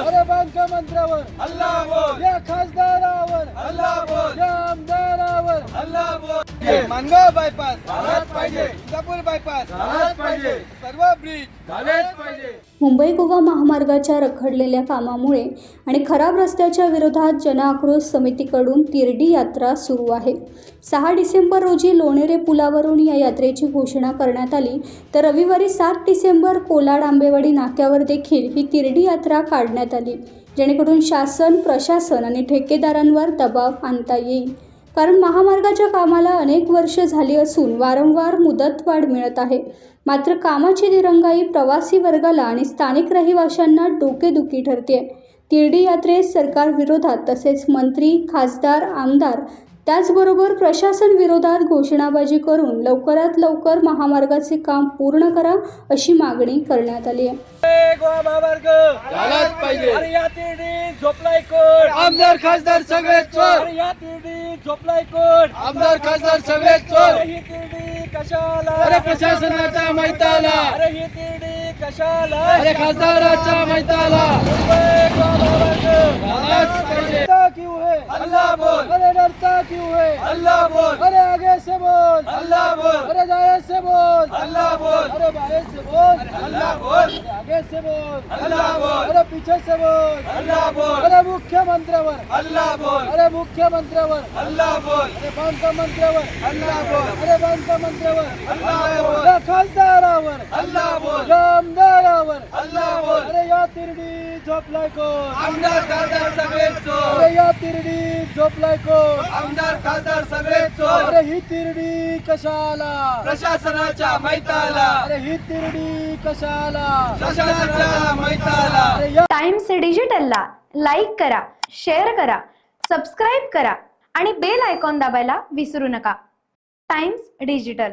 अरे बांधकाम मंत्र्यावर हल्ला बोल, या खासदारावर हल्ला बोल, या आमदारावर हल्ला बोल. मानगाव बायपास झालाच पाहिजे, इंदापूर बायपास झालाच पाहिजे, सर्व ब्रिज झालेच पाहिजे. मुंबई गोवा महामार्गाच्या रखडलेल्या कामामुळे आणि खराब रस्त्याच्या विरोधात जनआक्रोश समितीकडून तिरडी यात्रा सुरू आहे. 6 डिसेंबर रोजी लोणेरे पुलावरून या यात्रेची घोषणा करण्यात आली, तर रविवारी 7 डिसेंबर कोलाड आंबेवाडी नाक्यावर देखील ही तिरडी यात्रा काढण्यात आली, जेणेकरून शासन, प्रशासन आणि ठेकेदारांवर दबाव आणता येईल. कारण महामार्गाच्या कामाला अनेक वर्ष झाली असून वारंवार मुदतवाढ मिळत आहे. मात्र कामाची दिरंगाई प्रवासी वर्गाला आणि स्थानिक रहिवाशांना डोकेदुखी ठरते. तिरडी यात्रेत सरकार विरोधात तसेच मंत्री, खासदार, आमदार त्याचबरोबर प्रशासन विरोधात घोषणाबाजी करून लवकरात लवकर महामार्गाचे काम पूर्ण करा अशी मागणी करण्यात आली आहे. गोवा महामार्ग झालाच पाहिजे. अरे या तिरडी झोपलाय कोण? आमदार खासदार सगळे चोर, अरे या तिरडी झोपलाय कोण? आमदार खासदार सगळे चोर. अरे ही तिरडी कशाला? अरे प्रशासनाच्या मैताला, अरे ही तिरडी कशाला? अरे खासदाराच्या मैताला. मुंबई गोवा महामार्ग झालाच पाहिजे. डरता क्यों है? हल्ला बोल, अरे डरता क्यों है? हल्ला बोल, अरे आगे से बोल, हल्ला बोल, अरे दाएं से बोल, हल्ला बोल, अरे बाएं से बोल, हल्ला बोल, अरे आगे से बोल, हल्ला बोल, अरे पीछे से बोल, हल्ला बोल, अरे मुख्यमंत्र्यावर, हल्ला बोल, अरे मुख्यमंत्र्यावर, हल्ला बोल, अरे बांधकाम मंत्र्यावर, हल्ला बोल, अरे बांधकाम मंत्र्यावर, हल्ला बोल, या खासदारावर, हल्ला बोल, या आमदारावर, हल्ला बोल. अरे या तिरडी झोपलाय कोण? आमदार खासदार सगळे चोर, अरे या तिरडी झोपलाय कोण? आमदार खासदार सगळे चोर. अरे ही तिरडी कशाला? प्रशासनाच्या मैताला, अरे ही तिरडी कशाला? प्रशासनाच्या मैताला. अरे या टाइम्स डिजिटलला लाईक करा, शेअर करा, सबस्क्राईब करा आणि बेल आयकॉन दाबायला विसरू नका. Times digital.